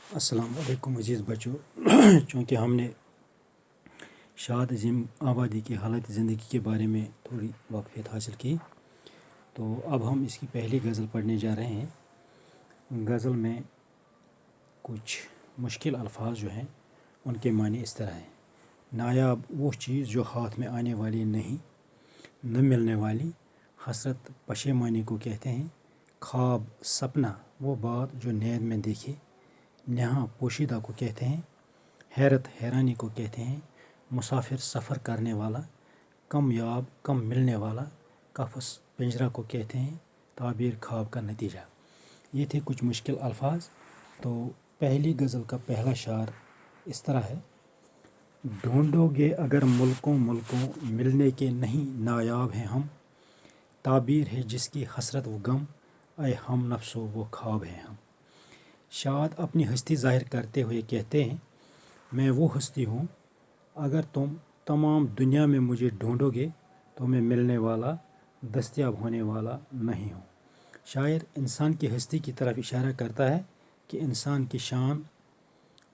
अस्सलाम वालेकुम अजीज़ बच्चों। चूँकि हमने शाद अज़ीम आबादी की हालत ज़िंदगी के बारे में थोड़ी वाक़फ़ियत हासिल की, तो अब हम इसकी पहली गज़ल पढ़ने जा रहे हैं। गज़ल में कुछ मुश्किल अल्फाज जो हैं उनके मानी इस तरह हैं। नायाब वो चीज़ जो हाथ में आने वाली नहीं, न मिलने वाली हसरत पशेमानी को कहते हैं। ख्वाब सपना वो बात जो नींद में देखे, नहा पोशीदा को कहते हैं। हैरत हैरानी को कहते हैं। मुसाफिर सफ़र करने वाला, कम याब कम मिलने वाला कफ़स पिंजरा को कहते हैं। ताबीर ख्वाब का नतीजा। ये थे कुछ मुश्किल अल्फाज। तो पहली गज़ल का पहला शार इस तरह है। ढूंढोगे अगर मुल्कों मुल्कों, मिलने के नहीं नायाब हैं हम। ताबीर है जिसकी हसरत व गम, ऐ हम नफ्सो वो ख्वाब हैं हम। शाद अपनी हस्ती ज़ाहिर करते हुए कहते हैं, मैं वो हस्ती हूँ, अगर तुम तमाम दुनिया में मुझे ढूंढोगे तो मैं मिलने वाला, दस्तयाब होने वाला नहीं हूँ। शायर इंसान की हस्ती की तरफ इशारा करता है कि इंसान की शान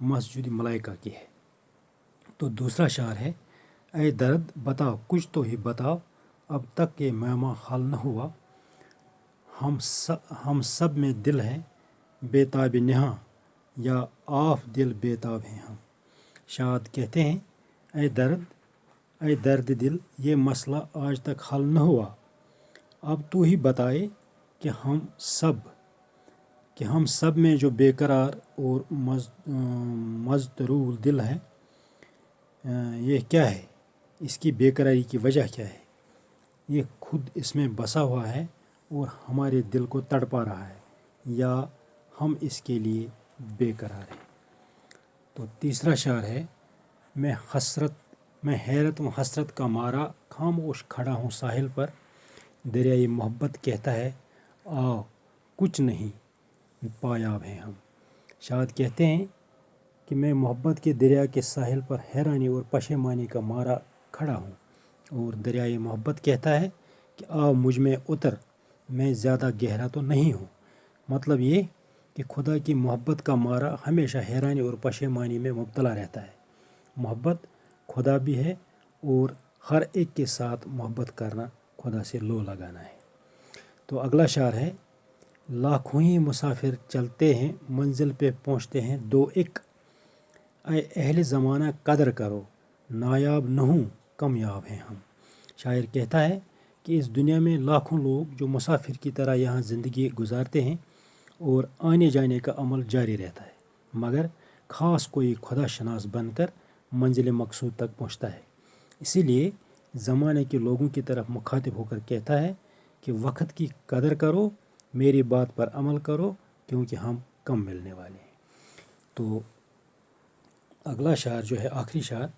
मसजूद मलाइका की है। तो दूसरा शार है, ऐ दर्द बताओ कुछ तो ही बताओ, अब तक के मैमा हाल न हुआ। हम सब में दिल है बेताब नहा, या आफ दिल बेताब हैं हम। शाद कहते हैं, ऐ दर्द दिल, ये मसला आज तक हल न हुआ। अब तू ही बताए कि हम सब में जो बेकरार और मज़तरूल दिल है, ये क्या है, इसकी बेकरारी की वजह क्या है। ये खुद इसमें बसा हुआ है और हमारे दिल को तड़पा रहा है, या हम इसके लिए बेकरार हैं। तो तीसरा शार है, मैं हैरत व हसरत का मारा खामोश खड़ा हूँ साहिल पर। दरियाई मोहब्बत कहता है, आओ कुछ नहीं पायाब हैं हम। शाद कहते हैं कि मैं मोहब्बत के दरिया के साहिल पर हैरानी और पशेमानी का मारा खड़ा हूँ, और दरियाई मोहब्बत कहता है कि आओ मुझ में उतर, मैं ज़्यादा गहरा तो नहीं हूँ। मतलब ये कि खुदा की मोहब्बत का मारा हमेशा हैरानी और पशेमानी में मुब्तला रहता है। मोहब्बत खुदा भी है और हर एक के साथ मोहब्बत करना खुदा से लो लगाना है। तो अगला शार है, लाखों ही मुसाफिर चलते हैं, मंजिल पे पहुँचते हैं दो एक। ऐ अहले ज़माना कदर करो, नायाब न हूँ कम याब हैं हम। शायर कहता है कि इस दुनिया में लाखों लोग जो मुसाफिर की तरह यहाँ ज़िंदगी गुजारते हैं और आने जाने का अमल जारी रहता है, मगर ख़ास कोई खुदा शनास बनकर मंजिल मकसूद तक पहुँचता है। इसीलिए ज़माने के लोगों की तरफ मुखातिब होकर कहता है कि वक्त की कदर करो, मेरी बात पर अमल करो, क्योंकि हम कम मिलने वाले हैं। तो अगला शार जो है आखिरी शार,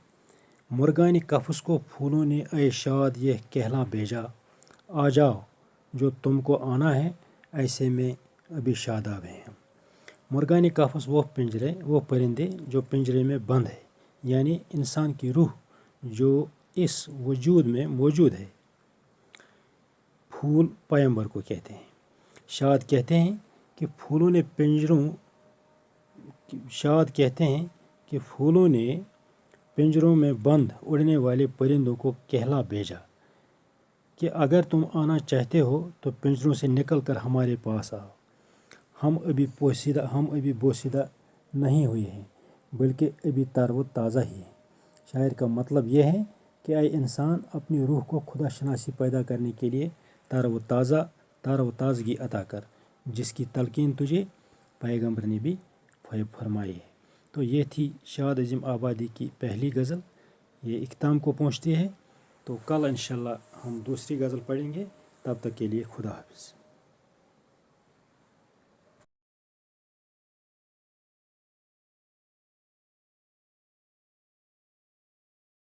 मुर्गानी कफ़स को फूलों ने ऐ शाद ये कहला भेजा। आ जाओ जो तुमको आना है, ऐसे में अभी शादाब हैं हम। मुर्गानी कफ़स वो परिंदे जो पिंजरे में बंद है, यानी इंसान की रूह जो इस वजूद में मौजूद है। फूल पैगंबर को कहते हैं। शाद कहते हैं कि फूलों ने पिंजरों में बंद उड़ने वाले परिंदों को कहला भेजा कि अगर तुम आना चाहते हो तो पिंजरों से निकल कर हमारे पास आओ। हम अभी बोसीदा नहीं हुए हैं, बल्कि अभी ताज़ा ताज़ा ही हैं। शायर का मतलब यह है कि आए इंसान अपनी रूह को खुदा शनासी पैदा करने के लिए ताज़गी अता कर, जिसकी तलकीन तुझे पैगंबर ने भी फरमाई है। तो ये थी शाद अज़ीम आबादी की पहली गज़ल। ये इख्ताम को पहुँचती है। तो कल इंशाल्लाह हम दूसरी गज़ल पढ़ेंगे। तब तक के लिए खुदा हाफ़िज़।